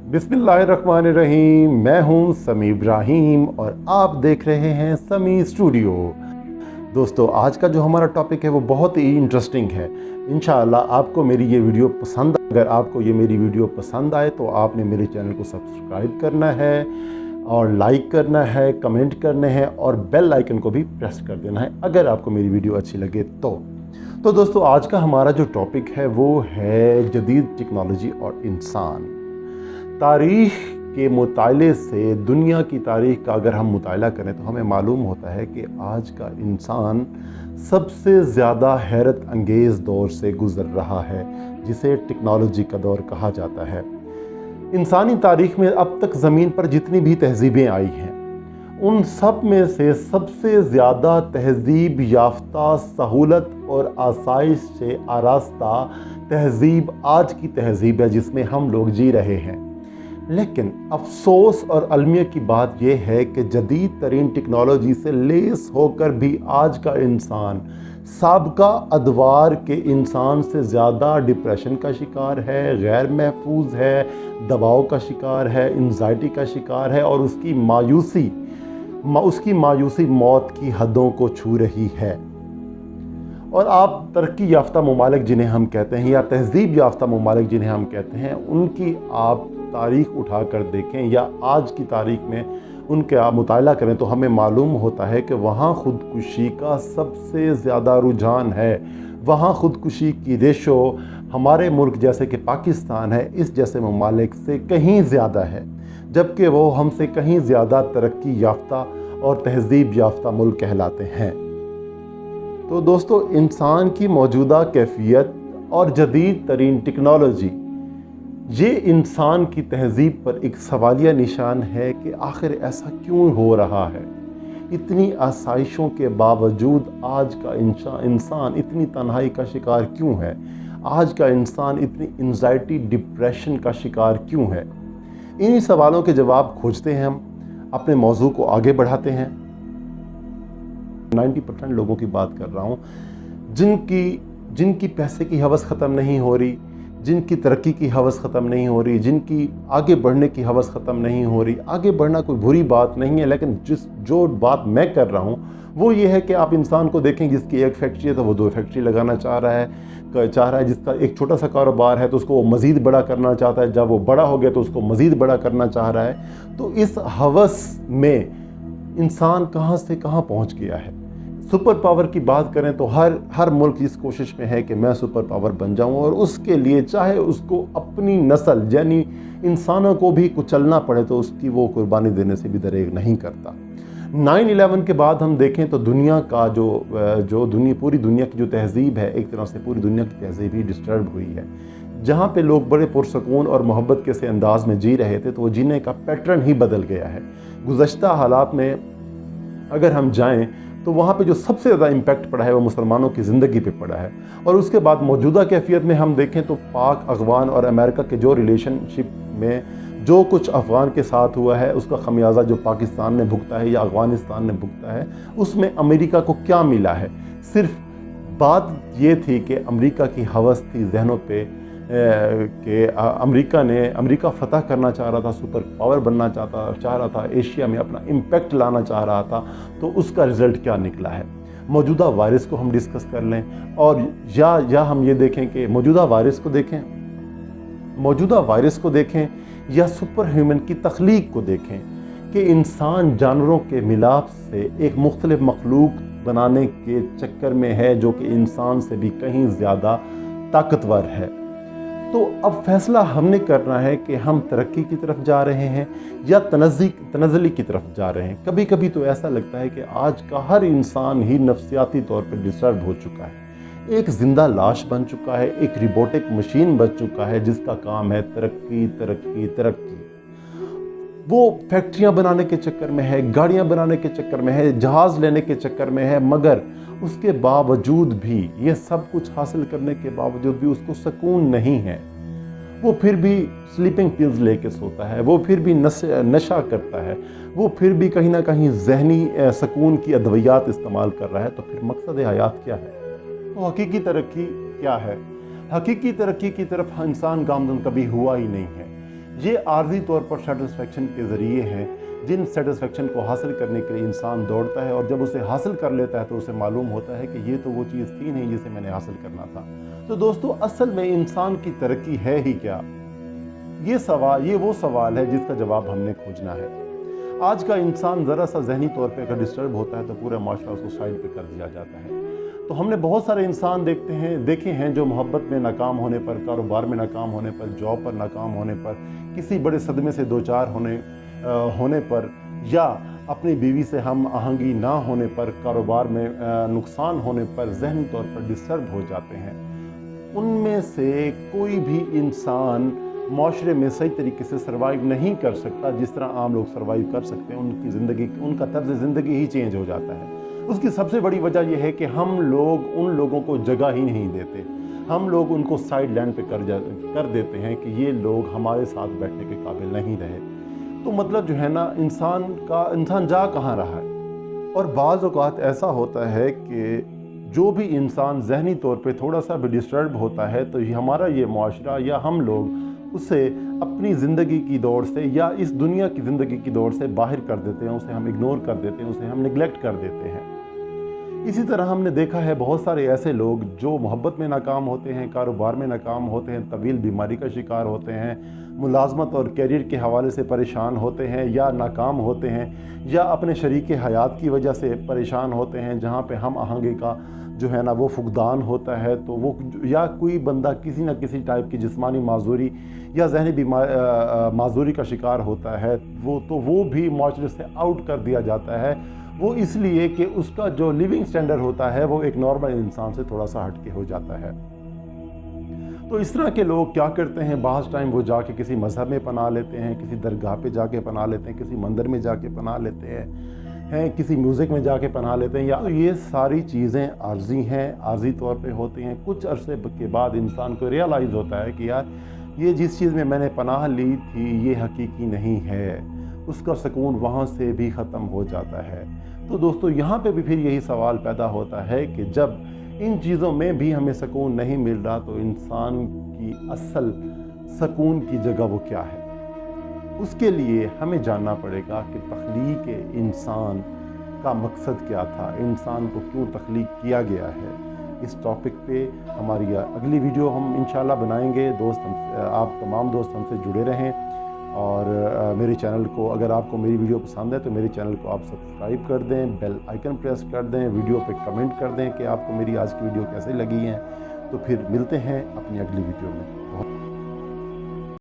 बिस्मिल्लाहिर्रहमानिर्रहीम। मैं हूं समी इब्राहिम और आप देख रहे हैं समी स्टूडियो। दोस्तों, आज का जो हमारा टॉपिक है वो बहुत ही इंटरेस्टिंग है। इंशाअल्लाह आपको मेरी ये वीडियो पसंद, अगर आपको ये मेरी वीडियो पसंद आए तो आपने मेरे चैनल को सब्सक्राइब करना है और लाइक करना है, कमेंट करने हैं और बेल आइकन को भी प्रेस कर देना है अगर आपको मेरी वीडियो अच्छी लगे तो दोस्तों, आज का हमारा जो टॉपिक है वो है जदीद टेक्नोलॉजी और इंसान। तारीख़ के मुताले से, दुनिया की तारीख़ का अगर हम मुताला करें तो हमें मालूम होता है कि आज का इंसान सबसे ज़्यादा हैरत अंगेज़ दौर से गुज़र रहा है, जिसे टेक्नोलॉजी का दौर कहा जाता है। इंसानी तारीख़ में अब तक ज़मीन पर जितनी भी तहज़ीबें आई हैं, उन सब में से सबसे ज़्यादा तहज़ीब याफ्ता, सहूलत और आसाइश से आरास्ता तहज़ीब आज की तहज़ीब है जिसमें हम लोग जी रहे हैं। लेकिन अफसोस और अलमिया की बात यह है कि जदीद तरीन टेक्नोलॉजी से लेस होकर भी आज का इंसान साबका अदवार के इंसान से ज़्यादा डिप्रेशन का शिकार है, गैर महफूज है, दबाव का शिकार है, एंजाइटी का शिकार है और उसकी मायूसी मौत की हदों को छू रही है। और आप तरक्की याफ्ता ममालिक जिन्हें हम कहते हैं या तहज़ीब याफ्ता ममालिक जिन्हें हम कहते हैं, उनकी आप तारीख़ उठा कर देखें या आज की तारीख़ में उनका आप मुताला करें तो हमें मालूम होता है कि वहाँ ख़ुदकुशी का सबसे ज़्यादा रुझान है। वहाँ ख़ुदकुशी की रेशो हमारे मुल्क जैसे कि पाकिस्तान है, इस जैसे ममालिक से कहीं ज़्यादा है, जबकि वो हमसे कहीं ज़्यादा तरक्की याफ्ता और तहज़ीब याफ्ता मुल्क कहलाते हैं। तो दोस्तों, इंसान की मौजूदा कैफियत और जदीद तरीन टेक्नोलॉजी, ये इंसान की तहज़ीब पर एक सवालिया निशान है कि आखिर ऐसा क्यों हो रहा है। इतनी आसाइशों के बावजूद आज का इंसान इतनी तन्हाई का शिकार क्यों है? आज का इंसान इतनी एंजाइटी, डिप्रेशन का शिकार क्यों है? इन्हीं सवालों के जवाब खोजते हैं, हम अपने मौजू को आगे बढ़ाते हैं। 90% लोगों की बात कर रहा हूँ जिनकी पैसे की हवस ख़त्म नहीं हो रही, जिनकी तरक्की की हवस ख़त्म नहीं हो रही, जिनकी आगे बढ़ने की हवस ख़त्म नहीं हो रही। आगे बढ़ना कोई बुरी बात नहीं है, लेकिन जो बात मैं कर रहा हूँ वो ये है कि आप इंसान को देखें जिसकी एक फैक्ट्री है तो वो 2 फैक्ट्री लगाना चाह रहा है, जिसका एक छोटा सा कारोबार है तो उसको वो मज़ीद बड़ा करना चाहता है, जब वो बड़ा हो गया तो उसको मज़ीद बड़ा करना चाह रहा है। तो इस हवस में इंसान कहाँ से कहाँ पहुँच गया है। सुपर पावर की बात करें तो हर मुल्क इस कोशिश में है कि मैं सुपर पावर बन जाऊं और उसके लिए चाहे उसको अपनी नस्ल यानी इंसानों को भी कुचलना पड़े तो उसकी वो कुर्बानी देने से भी दरेग नहीं करता। 9/11 के बाद हम देखें तो दुनिया का पूरी दुनिया की जो तहज़ीब है, एक तरह से पूरी दुनिया की तहज़ीब ही डिस्टर्ब हुई है। जहाँ पे लोग बड़े पुरसकून और मोहब्बत के से अंदाज में जी रहे थे तो वो जीने का पैटर्न ही बदल गया है। गुज़श्ता हालात में अगर हम जाएँ तो वहाँ पे जो सबसे ज़्यादा इम्पैक्ट पड़ा है वो मुसलमानों की ज़िंदगी पे पड़ा है। और उसके बाद मौजूदा कैफियत में हम देखें तो पाक, अफ़गान और अमेरिका के जो रिलेशनशिप में जो कुछ अफ़गान के साथ हुआ है उसका खमियाजा जो पाकिस्तान ने भुगता है या अफ़गानिस्तान ने भुगता है, उसमें अमेरिका को क्या मिला है? सिर्फ बात ये थी कि अमेरिका की हवस थी जहनों पे कि अमेरिका फ़तह करना चाह रहा था, सुपर पावर बनना चाह रहा था, एशिया में अपना इम्पैक्ट लाना चाह रहा था। तो उसका रिज़ल्ट क्या निकला है? मौजूदा वायरस को हम डिस्कस कर लें और या हम ये देखें कि मौजूदा वायरस को देखें या सुपर ह्यूमन की तख्लीक को देखें कि इंसान जानवरों के मिलाप से एक मुख्तलिफ मखलूक बनाने के चक्कर में है जो कि इंसान से भी कहीं ज़्यादा ताकतवर है। तो अब फैसला हमने करना है कि हम तरक्की की तरफ जा रहे हैं या तनज़्ज़ुली की तरफ जा रहे हैं। कभी कभी तो ऐसा लगता है कि आज का हर इंसान ही नफ्सियाती तौर पर डिस्टर्ब हो चुका है, एक ज़िंदा लाश बन चुका है, एक रोबोटिक मशीन बन चुका है जिसका काम है तरक्की तरक्की तरक्की। वो फैक्ट्रियाँ बनाने के चक्कर में है, गाड़ियाँ बनाने के चक्कर में है, जहाज़ लेने के चक्कर में है, मगर उसके बावजूद भी, ये सब कुछ हासिल करने के बावजूद भी उसको सुकून नहीं है। वो फिर भी स्लीपिंग पिल्स लेके सोता है, वो फिर भी नशा करता है, वो फिर भी कहीं ना कहीं जहनी सुकून की अद्वियात इस्तेमाल कर रहा है। तो फिर मकसद हयात क्या है? तो हकीकी तरक्की क्या है? हकीकी तरक्की की तरफ इंसान गामज़न कभी हुआ ही नहीं है। ये आर्जी तौर पर सेटिस्फेक्शन के ज़रिए हैं, जिन सेटिस्फेक्शन को हासिल करने के लिए इंसान दौड़ता है, और जब उसे हासिल कर लेता है तो उसे मालूम होता है कि ये तो वो चीज़ थी नहीं जिसे मैंने हासिल करना था। तो दोस्तों, असल में इंसान की तरक्की है ही क्या? ये वो सवाल है जिसका जवाब हमने खोजना है। आज का इंसान ज़रा सा जहनी तौर पे अगर डिस्टर्ब होता है तो पूरा माशरा उसको साइड पे कर दिया जाता है। तो हमने बहुत सारे इंसान देखे हैं जो मोहब्बत में नाकाम होने पर, कारोबार में नाकाम होने पर, जॉब पर नाकाम होने पर, किसी बड़े सदमे से दो चार होने पर, या अपनी बीवी से हम आहंगी ना होने पर, कारोबार में नुकसान होने पर जहनी तौर पर डिस्टर्ब हो जाते हैं। उनमें से कोई भी इंसान माशरे में सही तरीके से सर्वाइव नहीं कर सकता जिस तरह आम लोग सर्वाइव कर सकते हैं। उनका तर्ज ज़िंदगी ही चेंज हो जाता है। उसकी सबसे बड़ी वजह यह है कि हम लोग उन लोगों को जगह ही नहीं देते। हम लोग उनको साइड लाइन पे कर देते हैं कि ये लोग हमारे साथ बैठने के काबिल नहीं रहे। तो मतलब जो है ना, इंसान जा कहाँ रहा है। और बाज़ औक़ात ऐसा होता है कि जो भी इंसान ज़हनी तौर पे थोड़ा सा भी डिस्टर्ब होता है तो हमारा ये मुआशरा या हम लोग उसे अपनी ज़िंदगी की दौड़ से या इस दुनिया की ज़िंदगी की दौड़ से बाहर कर देते हैं, उसे हम इग्नोर कर देते हैं, उसे हम निगलेक्ट कर देते हैं। इसी तरह हमने देखा है बहुत सारे ऐसे लोग जो मोहब्बत में नाकाम होते हैं, कारोबार में नाकाम होते हैं, तवील बीमारी का शिकार होते हैं, मुलाजमत और कैरियर के हवाले से परेशान होते हैं या नाकाम होते हैं, या अपने शरीक हयात की वजह से परेशान होते हैं जहाँ पे हम आहंगी का जो है ना वो फुकदान होता है। तो वो या कोई बंदा किसी न किसी टाइप की जिस्मानी माजूरी या जहनी माजूरी का शिकार होता है, वो भी माशरे से आउट कर दिया जाता है। वो इसलिए कि उसका जो लिविंग स्टैंडर्ड होता है वो एक नॉर्मल इंसान से थोड़ा सा हटके हो जाता है। तो इस तरह के लोग क्या करते हैं, बाज़ टाइम वो जाके किसी मज़हब में पनाह लेते हैं, किसी दरगाह पे जाके पनाह लेते हैं, किसी मंदिर में जाके पनाह लेते हैं, किसी म्यूज़िक में जाके पनाह लेते हैं। या तो ये सारी चीज़ें आर्जी हैं, आर्जी तौर पे होती हैं। कुछ अरसे के बाद इंसान को रियलाइज़ होता है कि यार ये जिस चीज़ में मैंने पनाह ली थी ये हकीकी नहीं है, उसका सुकून वहाँ से भी ख़त्म हो जाता है। तो दोस्तों, यहाँ पे भी फिर यही सवाल पैदा होता है कि जब इन चीज़ों में भी हमें सुकून नहीं मिल रहा तो इंसान की असल सुकून की जगह वो क्या है। उसके लिए हमें जानना पड़ेगा कि तख्लीक इंसान का मकसद क्या था, इंसान को क्यों तख्लीक किया गया है। इस टॉपिक पे हमारी अगली वीडियो हम इंशाल्लाह बनाएंगे। आप तमाम दोस्त हमसे जुड़े रहें, और मेरे चैनल को, अगर आपको मेरी वीडियो पसंद है तो मेरे चैनल को आप सब्सक्राइब कर दें, बेल आइकन प्रेस कर दें, वीडियो पे कमेंट कर दें कि आपको मेरी आज की वीडियो कैसे लगी है। तो फिर मिलते हैं अपनी अगली वीडियो में।